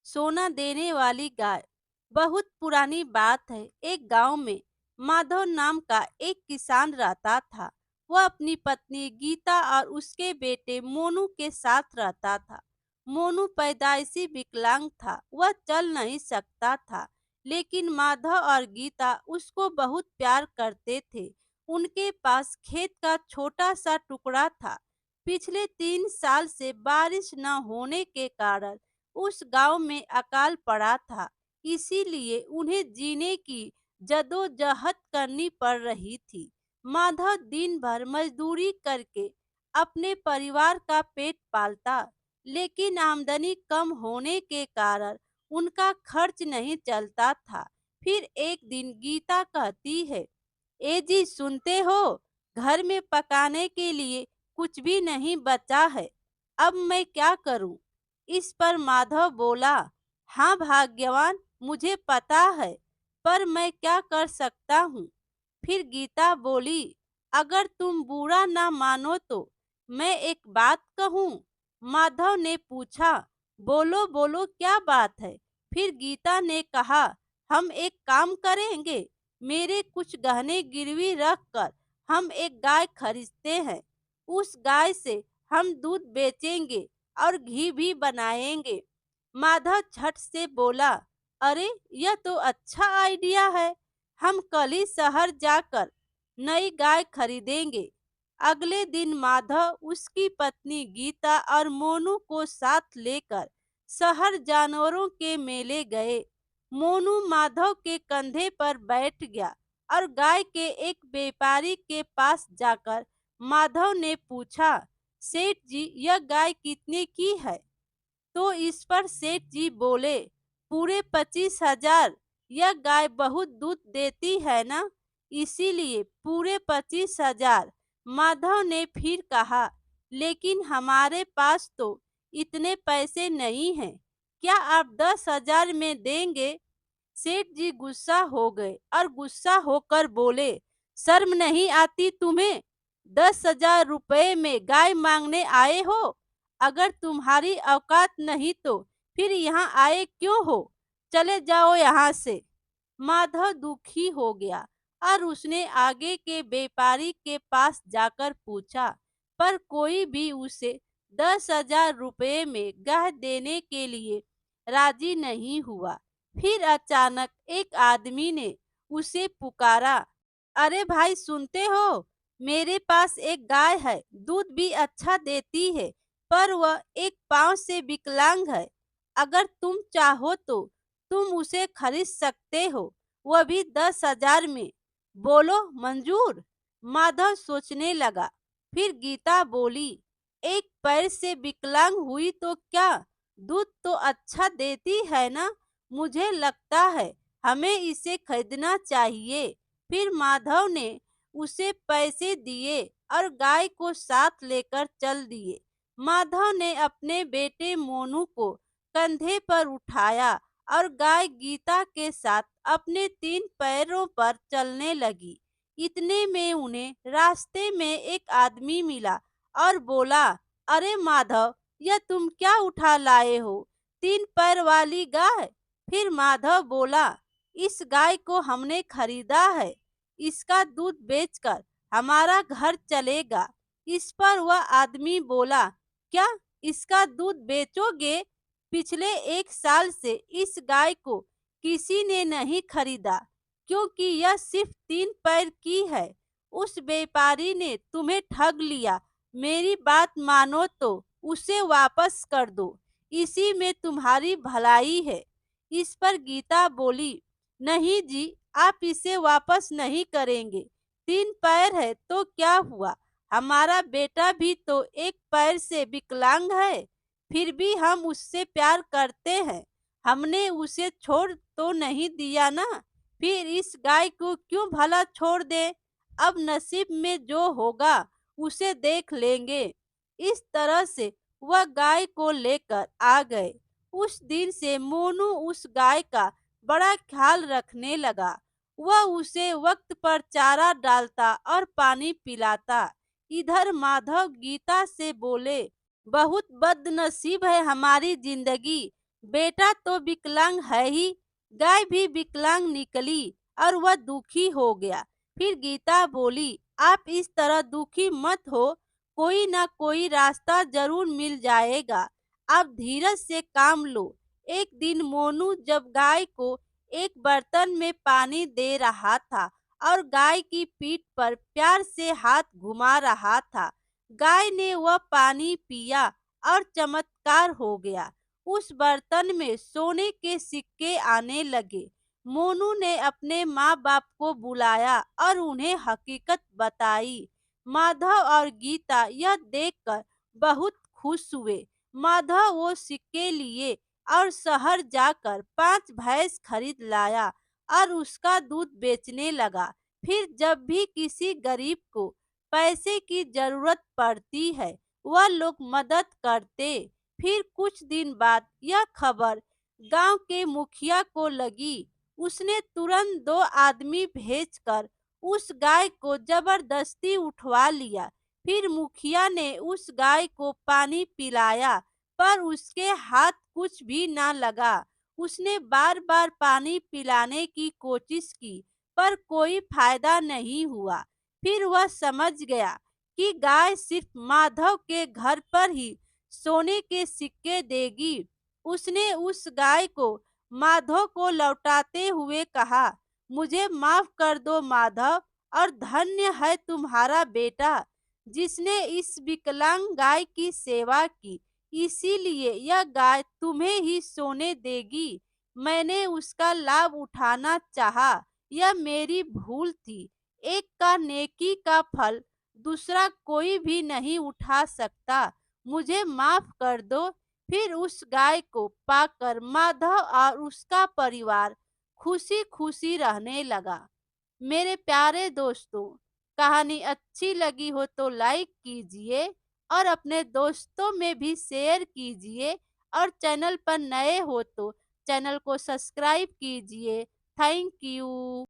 सोना देने वाली गाय। बहुत पुरानी बात है। एक गांव में माधव नाम का एक किसान रहता था। वह अपनी पत्नी गीता और उसके बेटे मोनू के साथ रहता था। मोनू पैदाइशी विकलांग था, वह चल नहीं सकता था। लेकिन माधव और गीता उसको बहुत प्यार करते थे। उनके पास खेत का छोटा सा टुकड़ा था। पिछले 3 साल से बारिश न होने के कारण उस गांव में अकाल पड़ा था। इसीलिए उन्हें जीने की जदोजहद करनी पड़ रही थी। माधव दिन भर मजदूरी करके अपने परिवार का पेट पालता, लेकिन आमदनी कम होने के कारण उनका खर्च नहीं चलता था। फिर एक दिन गीता कहती है, ए जी सुनते हो, घर में पकाने के लिए कुछ भी नहीं बचा है। अब मैं क्या करूं? इस पर माधव बोला, हाँ भाग्यवान, मुझे पता है, पर मैं क्या कर सकता हूँ। फिर गीता बोली, अगर तुम बुरा ना मानो तो मैं एक बात कहूँ। माधव ने पूछा, बोलो बोलो क्या बात है। फिर गीता ने कहा, हम एक काम करेंगे, मेरे कुछ गहने गिरवी रख कर हम एक गाय खरीदते हैं। उस गाय से हम दूध बेचेंगे और घी भी बनाएंगे। माधव झट से बोला, अरे यह तो अच्छा आइडिया है, हम कल ही शहर जाकर नई गाय खरीदेंगे। अगले दिन माधव उसकी पत्नी गीता और मोनू को साथ लेकर शहर जानवरों के मेले गए। मोनू माधव के कंधे पर बैठ गया और गाय के एक व्यापारी के पास जाकर माधव ने पूछा, सेठ जी यह गाय कितने की है? तो इस पर सेठ जी बोले, पूरे 25,000। यह गाय बहुत दूध देती है ना, इसीलिए पूरे 25,000। माधव ने फिर कहा, लेकिन हमारे पास तो इतने पैसे नहीं हैं, क्या आप 10,000 में देंगे? सेठ जी गुस्सा हो गए और गुस्सा होकर बोले, शर्म नहीं आती तुम्हें? 10,000 रुपए में गाय मांगने आए हो? अगर तुम्हारी औकात नहीं तो फिर यहाँ आए क्यों हो? चले जाओ यहाँ से। माधव दुखी हो गया और उसने आगे के व्यापारी के पास जाकर पूछा, पर कोई भी उसे 10,000 रुपए में गाय देने के लिए राजी नहीं हुआ। फिर अचानक एक आदमी ने उसे पुकारा, अरे भाई सुनते हो, मेरे पास एक गाय है, दूध भी अच्छा देती है, पर वह एक पांव से विकलांग है। अगर तुम चाहो तो तुम उसे खरीद सकते हो, वह भी 10,000 में। बोलो मंजूर? माधव सोचने लगा। फिर गीता बोली, एक पैर से विकलांग हुई तो क्या, दूध तो अच्छा देती है ना, मुझे लगता है हमें इसे खरीदना चाहिए। फिर माधव ने उसे पैसे दिए और गाय को साथ लेकर चल दिए। माधव ने अपने बेटे मोनू को कंधे पर उठाया और गाय गीता के साथ अपने 3 पैरों पर चलने लगी। इतने में उन्हें रास्ते में एक आदमी मिला और बोला, अरे माधव, यह तुम क्या उठा लाए हो? 3 पैर वाली गाय? फिर माधव बोला, इस गाय को हमने खरीदा है, इसका दूध बेचकर हमारा घर चलेगा। इस पर वह आदमी बोला, क्या इसका दूध बेचोगे? पिछले 1 साल से इस गाय को किसी ने नहीं खरीदा, क्योंकि यह सिर्फ 3 पैर की है। उस व्यापारी ने तुम्हें ठग लिया, मेरी बात मानो तो उसे वापस कर दो, इसी में तुम्हारी भलाई है। इस पर गीता बोली, नहीं जी, आप इसे वापस नहीं करेंगे। 3 पैर है तो क्या हुआ, हमारा बेटा भी तो एक पैर से विकलांग है, फिर भी हम उससे प्यार करते हैं, हमने उसे छोड़ तो नहीं दिया ना, फिर इस गाय को क्यों भला छोड़ दे? अब नसीब में जो होगा उसे देख लेंगे। इस तरह से वह गाय को लेकर आ गए। उस दिन से मोनू उस गाय का बड़ा ख्याल रखने लगा। वह उसे वक्त पर चारा डालता और पानी पिलाता। इधर माधव गीता से बोले, बहुत बदनसीब है हमारी जिंदगी, बेटा तो विकलांग है ही, गाय भी विकलांग निकली और वह दुखी हो गया। फिर गीता बोली, आप इस तरह दुखी मत हो, कोई ना कोई रास्ता जरूर मिल जाएगा। आप धीरज से काम लो। एक दिन मोनू जब गाय को एक बर्तन में पानी दे रहा था और गाय की पीठ पर प्यार से हाथ घुमा रहा था, गाय ने वह पानी पिया और चमत्कार हो गया। उस बर्तन में सोने के सिक्के आने लगे। मोनू ने अपने माँ बाप को बुलाया और उन्हें हकीकत बताई। माधव और गीता यह देखकर बहुत खुश हुए। माधव वो सिक्के लिए और शहर जाकर 5 भैंस खरीद लाया और उसका दूध बेचने लगा। फिर जब भी किसी गरीब को पैसे की जरूरत पड़ती है, वह लोग मदद करते। फिर कुछ दिन बाद यह खबर गांव के मुखिया को लगी। उसने तुरंत 2 आदमी भेजकर उस गाय को जबरदस्ती उठवा लिया। फिर मुखिया ने उस गाय को पानी पिलाया, पर उसके हाथ कुछ भी ना लगा। उसने बार बार पानी पिलाने की कोशिश की, पर कोई फायदा नहीं हुआ। फिर वह समझ गया कि गाय सिर्फ माधव के घर पर ही सोने के सिक्के देगी। उसने उस गाय को माधव को लौटाते हुए कहा, मुझे माफ कर दो माधव, और धन्य है तुम्हारा बेटा जिसने इस विकलांग गाय की सेवा की। इसीलिए यह गाय तुम्हें ही सोने देगी। मैंने उसका लाभ उठाना चाहा, यह मेरी भूल थी। एक का नेकी का फल दूसरा कोई भी नहीं उठा सकता। मुझे माफ कर दो। फिर उस गाय को पाकर माधव और उसका परिवार खुशी खुशी रहने लगा। मेरे प्यारे दोस्तों, कहानी अच्छी लगी हो तो लाइक कीजिए और अपने दोस्तों में भी शेयर कीजिए, और चैनल पर नए हो तो चैनल को सब्सक्राइब कीजिए। Thank you.